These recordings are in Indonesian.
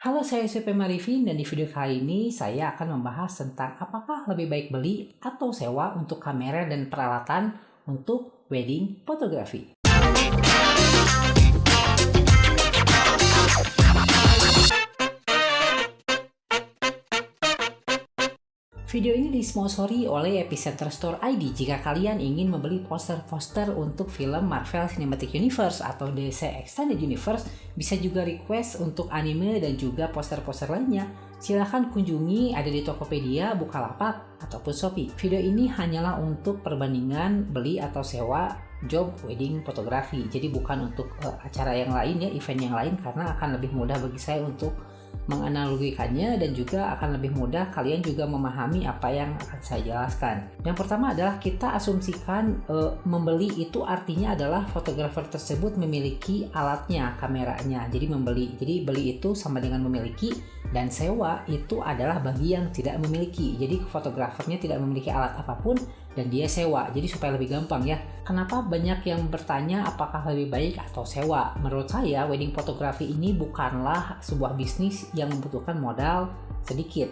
Halo, saya Supe Marifin dan di video kali ini saya akan membahas tentang apakah lebih baik beli atau sewa untuk kamera dan peralatan untuk wedding fotografi. Video ini disponsori oleh Epicenter Store ID jika kalian ingin membeli poster-poster untuk film Marvel Cinematic Universe atau DC Extended Universe, bisa juga request untuk anime dan juga poster-poster lainnya. Silahkan kunjungi, ada di Tokopedia, Bukalapak, ataupun Shopee. Video ini hanyalah untuk perbandingan beli atau sewa job wedding fotografi. Jadi bukan untuk acara yang lain ya, event yang lain, karena akan lebih mudah bagi saya untuk menganalogikannya dan juga akan lebih mudah kalian juga memahami apa yang akan saya jelaskan. Yang pertama adalah kita asumsikan membeli itu artinya adalah fotografer tersebut memiliki alatnya, kameranya. Jadi beli itu sama dengan memiliki, dan sewa itu adalah bagi yang tidak memiliki. Jadi fotografernya tidak memiliki alat apapun dan dia sewa. Jadi supaya lebih gampang ya. Kenapa banyak yang bertanya apakah lebih baik atau sewa? Menurut saya wedding fotografi ini bukanlah sebuah bisnis yang membutuhkan modal sedikit.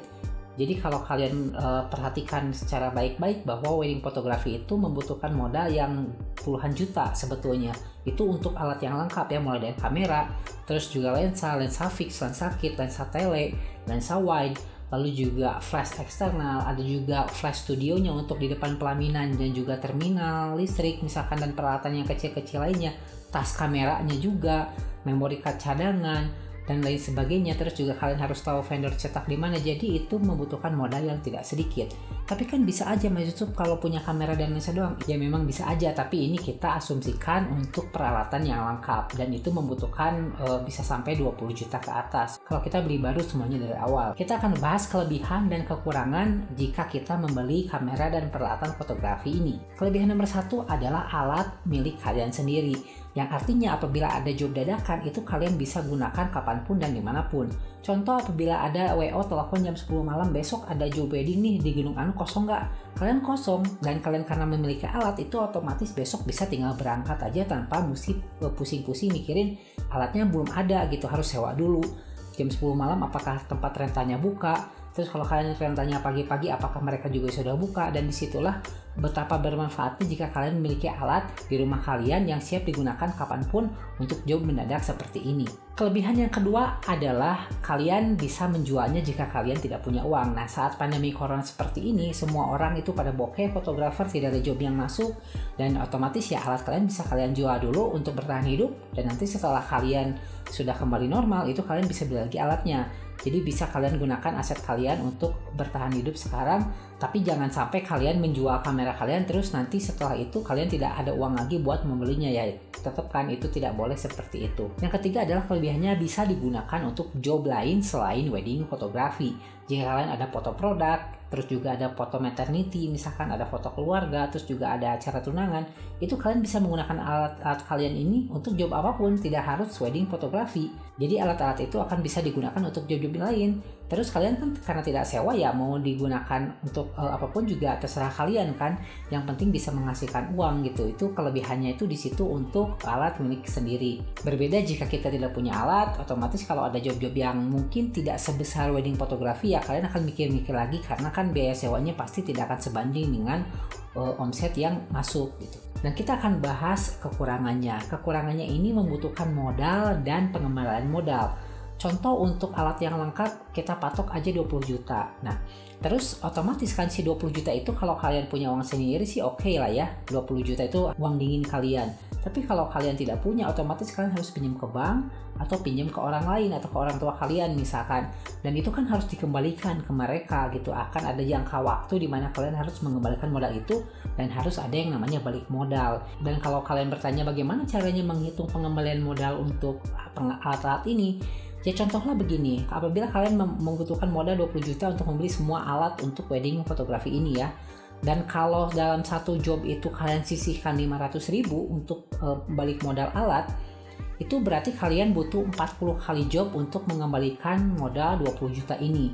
Jadi kalau kalian perhatikan secara baik-baik bahwa wedding fotografi itu membutuhkan modal yang puluhan juta sebetulnya. Itu untuk alat yang lengkap ya, mulai dari kamera, terus juga lensa fix, lensa kit, lensa tele, lensa wide, lalu juga flash eksternal, ada juga flash studionya untuk di depan pelaminan dan juga terminal listrik misalkan, dan peralatan yang kecil-kecil lainnya, tas kameranya juga, memory card cadangan, dan lain sebagainya. Terus juga kalian harus tahu vendor cetak di mana. Jadi itu membutuhkan modal yang tidak sedikit. Tapi kan bisa aja Mas Yusuf kalau punya kamera dan lensa doang. Ya memang bisa aja, tapi ini kita asumsikan untuk peralatan yang lengkap dan itu membutuhkan bisa sampai 20 juta ke atas kalau kita beli baru semuanya dari awal. Kita akan bahas kelebihan dan kekurangan jika kita membeli kamera dan peralatan fotografi ini. Kelebihan nomor 1 adalah alat milik kalian sendiri, yang artinya apabila ada job dadakan itu kalian bisa gunakan kapanpun dan dimanapun. Contoh, apabila ada WO telepon jam 10 malam, besok ada job wedding nih di Gunung Anu, kosong nggak? Kalian kosong, dan kalian karena memiliki alat itu otomatis besok bisa tinggal berangkat aja tanpa mesti pusing-pusing mikirin alatnya belum ada gitu, harus sewa dulu. Jam 10 malam apakah tempat rentanya buka? Terus kalau kalian rentanya pagi-pagi apakah mereka juga sudah buka? Dan disitulah betapa bermanfaatnya jika kalian memiliki alat di rumah kalian yang siap digunakan kapanpun untuk job mendadak seperti ini. Kelebihan yang kedua adalah kalian bisa menjualnya jika kalian tidak punya uang. Nah, saat pandemi corona seperti ini, semua orang itu pada bokeh, fotografer, tidak ada job yang masuk, dan otomatis ya alat kalian bisa kalian jual dulu untuk bertahan hidup, dan nanti setelah kalian sudah kembali normal itu kalian bisa beli lagi alatnya. Jadi bisa kalian gunakan aset kalian untuk bertahan hidup sekarang, tapi jangan sampai kalian menjual kamera kalian terus nanti setelah itu kalian tidak ada uang lagi buat membelinya ya. Tetap kan itu tidak boleh seperti itu. Yang ketiga adalah kelebihannya bisa digunakan untuk job lain selain wedding fotografi. Jika kalian ada foto produk, terus juga ada foto maternity, misalkan ada foto keluarga, terus juga ada acara tunangan, itu kalian bisa menggunakan alat-alat kalian ini untuk job apapun, tidak harus wedding fotografi. Jadi alat-alat itu akan bisa digunakan untuk job-job lain. Terus kalian kan karena tidak sewa ya, mau digunakan untuk apapun juga terserah kalian kan. Yang penting bisa menghasilkan uang gitu. Itu kelebihannya itu di situ untuk alat milik sendiri. Berbeda jika kita tidak punya alat, otomatis kalau ada job-job yang mungkin tidak sebesar wedding fotografi ya kalian akan mikir-mikir lagi, karena kan biaya sewanya pasti tidak akan sebanding dengan omset yang masuk gitu. Dan kita akan bahas kekurangannya. Kekurangannya ini membutuhkan modal dan pengembalian modal. Contoh untuk alat yang lengkap kita patok aja 20 juta. Nah, terus otomatis kan si 20 juta itu kalau kalian punya uang sendiri sih oke lah ya. 20 juta itu uang dingin kalian. Tapi kalau kalian tidak punya, otomatis kalian harus pinjam ke bank atau pinjam ke orang lain atau ke orang tua kalian misalkan. Dan itu kan harus dikembalikan ke mereka gitu. Akan ada jangka waktu di mana kalian harus mengembalikan modal itu dan harus ada yang namanya balik modal. Dan kalau kalian bertanya bagaimana caranya menghitung pengembalian modal untuk alat-alat ini, ya contohnya begini, apabila kalian membutuhkan modal 20 juta untuk membeli semua alat untuk wedding fotografi ini ya, dan kalau dalam satu job itu kalian sisihkan 500.000 untuk balik modal alat, itu berarti kalian butuh 40 kali job untuk mengembalikan modal 20 juta ini.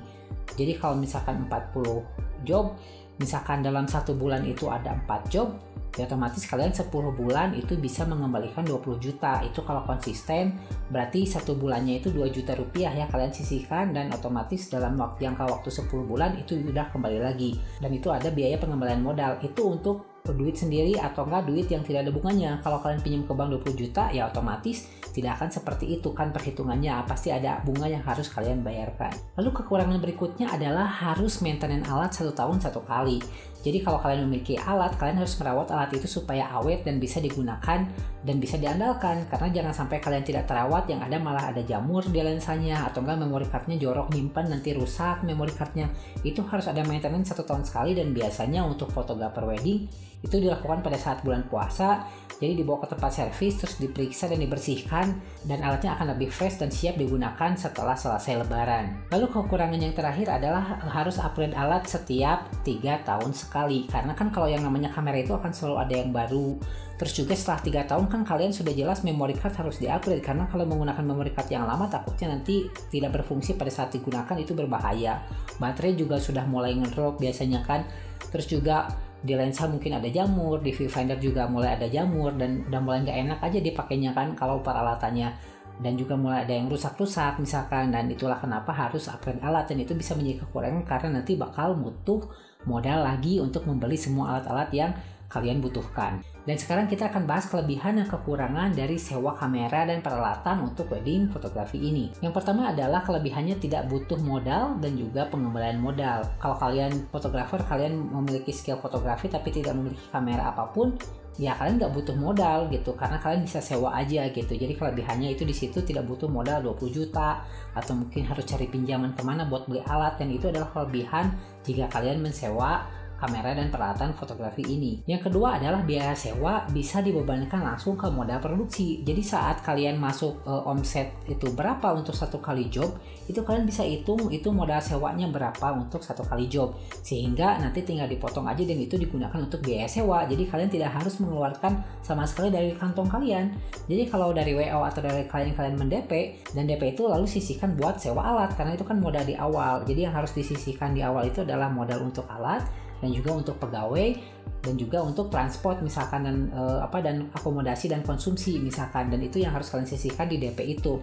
Jadi kalau misalkan 40 job, misalkan dalam satu bulan itu ada 4 job, ya otomatis kalian 10 bulan itu bisa mengembalikan 20 juta. Itu kalau konsisten berarti 1 bulannya itu 2 juta rupiah ya kalian sisihkan, dan otomatis dalam jangka waktu 10 bulan itu udah kembali lagi. Dan itu ada biaya pengembalian modal, itu untuk duit sendiri atau enggak duit yang tidak ada bunganya. Kalau kalian pinjam ke bank 20 juta ya otomatis tidak akan seperti itu kan perhitungannya, pasti ada bunga yang harus kalian bayarkan. Lalu kekurangan berikutnya adalah harus maintenance alat 1 tahun 1 kali. Jadi kalau kalian memiliki alat, kalian harus merawat alat itu supaya awet dan bisa digunakan dan bisa diandalkan. Karena jangan sampai kalian tidak terawat, yang ada malah ada jamur di lensanya, atau enggak memori cardnya jorok nyimpan nanti rusak memori cardnya. Itu harus ada maintenance 1 tahun sekali, dan biasanya untuk fotografer wedding itu dilakukan pada saat bulan puasa. Jadi dibawa ke tempat servis, terus diperiksa dan dibersihkan, dan alatnya akan lebih fresh dan siap digunakan setelah selesai lebaran. Lalu kekurangan yang terakhir adalah harus upgrade alat setiap 3 tahun sekali. Karena kan kalau yang namanya kamera itu akan selalu ada yang baru. Terus juga setelah 3 tahun kan kalian sudah jelas memory card harus di-upgrade, karena kalau menggunakan memory card yang lama takutnya nanti tidak berfungsi pada saat digunakan, itu berbahaya. Baterai juga sudah mulai ngedrop biasanya kan. Terus juga di lensa mungkin ada jamur, di viewfinder juga mulai ada jamur, dan udah mulai nggak enak aja dipakainya kan kalau peralatannya, dan juga mulai ada yang rusak-rusak misalkan. Dan itulah kenapa harus upgrade alat, dan itu bisa menjadi kekurangan karena nanti bakal butuh modal lagi untuk membeli semua alat-alat yang kalian butuhkan. Dan sekarang kita akan bahas kelebihan dan kekurangan dari sewa kamera dan peralatan untuk wedding fotografi ini. Yang pertama adalah kelebihannya tidak butuh modal dan juga pengembalian modal. Kalau kalian fotografer, kalian memiliki skill fotografi tapi tidak memiliki kamera apapun, ya kalian nggak butuh modal gitu, karena kalian bisa sewa aja gitu. Jadi kelebihannya itu di situ tidak butuh modal 20 juta atau mungkin harus cari pinjaman kemana buat beli alat, dan itu adalah kelebihan jika kalian mensewa kamera dan peralatan fotografi ini. Yang kedua adalah biaya sewa bisa dibebankan langsung ke modal produksi. Jadi saat kalian masuk omset itu berapa untuk 1 kali job, itu kalian bisa hitung itu modal sewanya berapa untuk 1 kali job, sehingga nanti tinggal dipotong aja dan itu digunakan untuk biaya sewa. Jadi kalian tidak harus mengeluarkan sama sekali dari kantong kalian. Jadi kalau dari WO atau dari kalian mendp, dan DP itu lalu sisihkan buat sewa alat, karena itu kan modal di awal. Jadi yang harus disisihkan di awal itu adalah modal untuk alat, dan juga untuk pegawai, dan juga untuk transport misalkan, dan dan akomodasi dan konsumsi misalkan, dan itu yang harus kalian sisihkan di DP itu.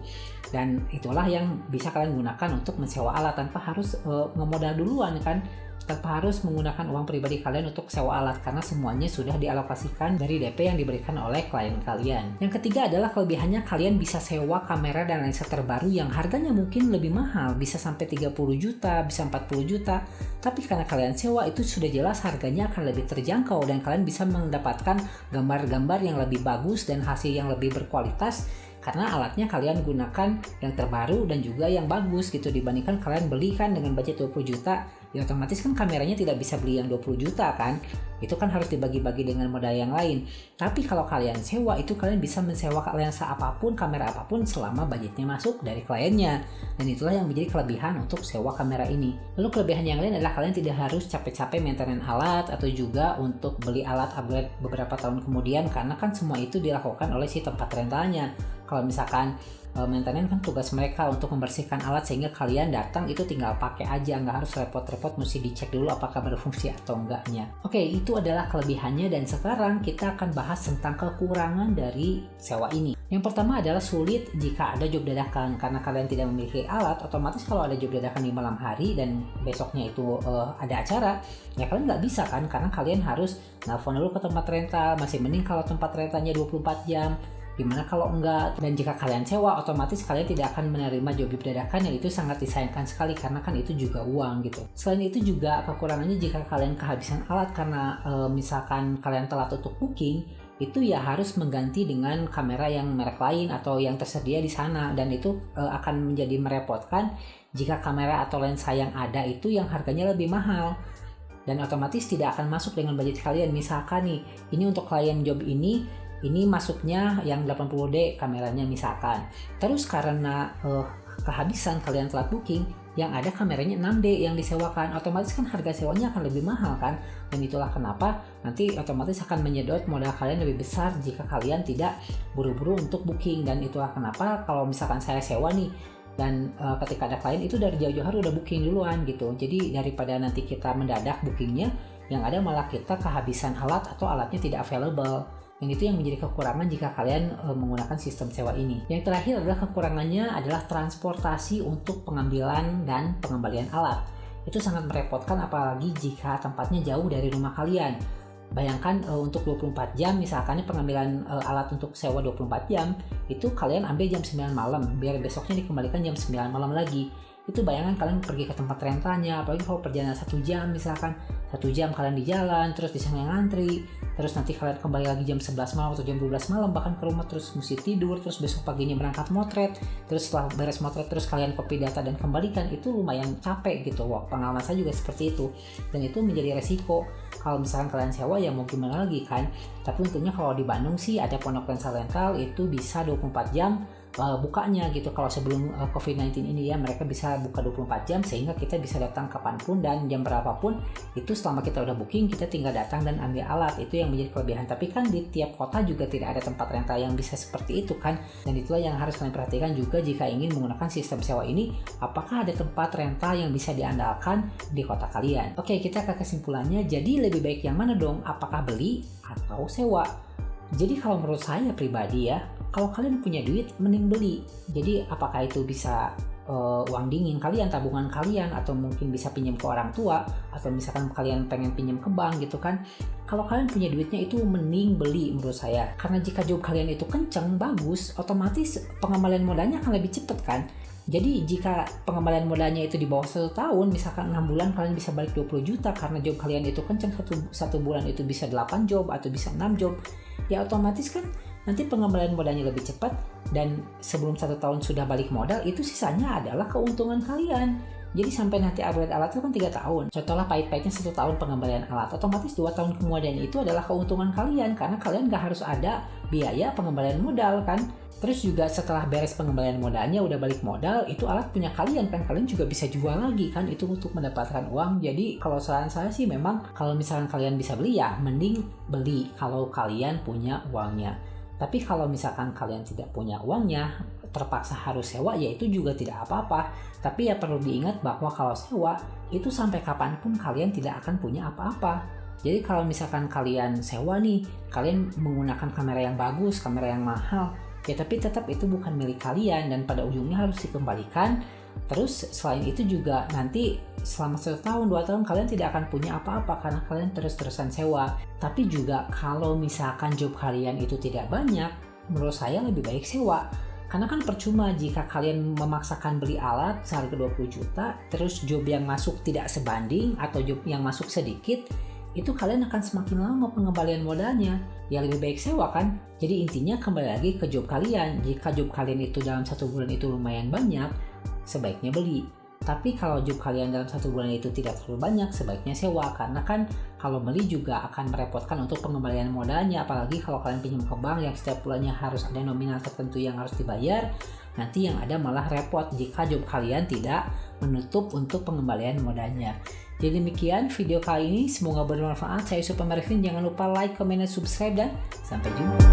Dan itulah yang bisa kalian gunakan untuk mensewa alat tanpa harus ngemodal duluan kan, tanpa harus menggunakan uang pribadi kalian untuk sewa alat, karena semuanya sudah dialokasikan dari DP yang diberikan oleh klien kalian. Yang ketiga adalah kelebihannya kalian bisa sewa kamera dan lensa terbaru yang harganya mungkin lebih mahal, bisa sampai 30 juta, bisa 40 juta. Tapi karena kalian sewa, itu sudah jelas harganya akan lebih terjangkau, dan kalian bisa mendapatkan gambar-gambar yang lebih bagus dan hasil yang lebih berkualitas, karena alatnya kalian gunakan yang terbaru dan juga yang bagus gitu, dibandingkan kalian belikan dengan budget 20 juta, ya otomatis kan kameranya tidak bisa beli yang 20 juta kan, itu kan harus dibagi-bagi dengan modal yang lain. Tapi kalau kalian sewa, itu kalian bisa mensewa lensa apapun, kamera apapun selama budgetnya masuk dari kliennya, dan itulah yang menjadi kelebihan untuk sewa kamera ini. Lalu kelebihan yang lain adalah kalian tidak harus capek-capek maintenance alat atau juga untuk beli alat upgrade beberapa tahun kemudian, karena kan semua itu dilakukan oleh si tempat rentalnya. Kalau misalkan maintenance kan tugas mereka untuk membersihkan alat, sehingga kalian datang itu tinggal pakai aja, nggak harus repot-repot mesti dicek dulu apakah berfungsi atau enggaknya. Oke, itu adalah kelebihannya, dan sekarang kita akan bahas tentang kekurangan dari sewa ini. Yang pertama adalah sulit jika ada job dadakan, karena kalian tidak memiliki alat. Otomatis kalau ada job dadakan di malam hari dan besoknya itu ada acara, ya kalian nggak bisa kan, karena kalian harus nelfon dulu ke tempat rental. Masih mending kalau tempat rentalnya 24 jam, gimana kalau enggak. Dan jika kalian sewa, otomatis kalian tidak akan menerima job dadakan, yang itu sangat disayangkan sekali, karena kan itu juga uang gitu. Selain itu juga kekurangannya jika kalian kehabisan alat karena misalkan kalian telat untuk booking, itu ya harus mengganti dengan kamera yang merek lain atau yang tersedia di sana, dan itu akan menjadi merepotkan jika kamera atau lensa yang ada itu yang harganya lebih mahal, dan otomatis tidak akan masuk dengan budget kalian. Misalkan nih, ini untuk klien job ini masuknya yang 80D kameranya misalkan. Terus karena kehabisan kalian telat booking, yang ada kameranya 6D yang disewakan, otomatis kan harga sewanya akan lebih mahal kan. Dan itulah kenapa nanti otomatis akan menyedot modal kalian lebih besar jika kalian tidak buru-buru untuk booking. Dan itulah kenapa kalau misalkan saya sewa nih, dan ketika ada klien itu dari jauh-jauh hari udah booking duluan gitu. Jadi daripada nanti kita mendadak bookingnya, Yang ada malah kita kehabisan alat atau alatnya tidak available. Yang itu yang menjadi kekurangan jika kalian menggunakan sistem sewa ini. Yang terakhir adalah kekurangannya adalah transportasi untuk pengambilan dan pengembalian alat. Itu sangat merepotkan apalagi jika tempatnya jauh dari rumah kalian. Bayangkan untuk 24 jam misalkan pengambilan alat untuk sewa 24 jam, itu kalian ambil jam 9 malam, biar besoknya dikembalikan jam 9 malam lagi. Itu bayangan kalian pergi ke tempat rentalnya, apalagi kalau perjalanan 1 jam misalkan, 1 jam kalian di jalan, terus di sana ngantri, terus nanti kalian kembali lagi jam 11 malam atau jam 12 malam bahkan ke rumah, terus mesti tidur, terus besok paginya berangkat motret, terus setelah beres motret terus kalian copy data dan kembalikan, itu lumayan capek gitu. Wah, pengalaman saya juga seperti itu, dan itu menjadi resiko kalau misalkan kalian sewa, ya mau gimana lagi kan. Tapi untungnya kalau di Bandung sih ada Pondok Lensa Rental, itu bisa 24 jam bukanya gitu. Kalau sebelum COVID-19 ini ya, mereka bisa buka 24 jam sehingga kita bisa datang kapanpun dan jam berapapun. Itu selama kita udah booking, kita tinggal datang dan ambil alat. Itu yang menjadi kelebihan. Tapi kan di tiap kota juga tidak ada tempat rental yang bisa seperti itu kan. Dan itulah yang harus kalian perhatikan juga jika ingin menggunakan sistem sewa ini. Apakah ada tempat rental yang bisa diandalkan di kota kalian? Oke, kita ke kesimpulannya. Jadi lebih baik yang mana dong? Apakah beli atau sewa? Jadi kalau menurut saya pribadi ya, kalau kalian punya duit mending beli. Jadi apakah itu bisa uang dingin kalian, tabungan kalian, atau mungkin bisa pinjam ke orang tua, atau misalkan kalian pengen pinjam ke bank gitu kan. Kalau kalian punya duitnya itu mending beli menurut saya. Karena jika job kalian itu kenceng, bagus, otomatis pengembalian modalnya akan lebih cepat kan. Jadi jika pengembalian modalnya itu di bawah 1 tahun, misalkan 6 bulan kalian bisa balik 20 juta karena job kalian itu kenceng, satu bulan itu bisa 8 job atau bisa 6 job, ya otomatis kan nanti pengembalian modalnya lebih cepat, dan sebelum 1 tahun sudah balik modal, itu sisanya adalah keuntungan kalian. Jadi sampai nanti upgrade alat itu kan 3 tahun. Contohnya pahit-pahitnya 1 tahun pengembalian alat, otomatis 2 tahun kemudian itu adalah keuntungan kalian, karena kalian gak harus ada biaya pengembalian modal kan. Terus juga setelah beres pengembalian modalnya, udah balik modal, itu alat punya kalian kan, kalian juga bisa jual lagi kan, itu untuk mendapatkan uang. Jadi kalau saran saya sih memang kalau misalkan kalian bisa beli, ya mending beli kalau kalian punya uangnya. Tapi kalau misalkan kalian tidak punya uangnya, terpaksa harus sewa, ya itu juga tidak apa-apa. Tapi ya perlu diingat bahwa kalau sewa, itu sampai kapanpun kalian tidak akan punya apa-apa. Jadi kalau misalkan kalian sewa nih, kalian menggunakan kamera yang bagus, kamera yang mahal, ya tapi tetap itu bukan milik kalian dan pada ujungnya harus dikembalikan. Terus selain itu juga nanti selama 1 tahun 2 tahun kalian tidak akan punya apa-apa karena kalian terus-terusan sewa. Tapi juga kalau misalkan job kalian itu tidak banyak, menurut saya lebih baik sewa. Karena kan percuma jika kalian memaksakan beli alat seharga 20 juta, terus job yang masuk tidak sebanding atau job yang masuk sedikit, itu kalian akan semakin lama pengembalian modalnya. Ya lebih baik sewa kan. Jadi intinya kembali lagi ke job kalian. Jika job kalian itu dalam 1 bulan itu lumayan banyak, sebaiknya beli. Tapi kalau job kalian dalam 1 bulan itu tidak terlalu banyak, sebaiknya sewa. Karena kan kalau beli juga akan merepotkan untuk pengembalian modalnya. Apalagi kalau kalian pinjam ke bank yang setiap bulannya harus ada nominal tertentu yang harus dibayar. Nanti yang ada malah repot jika job kalian tidak menutup untuk pengembalian modalnya. Jadi demikian video kali ini, semoga bermanfaat. Saya Yusuf Marifin, jangan lupa like, comment, dan subscribe, dan sampai jumpa.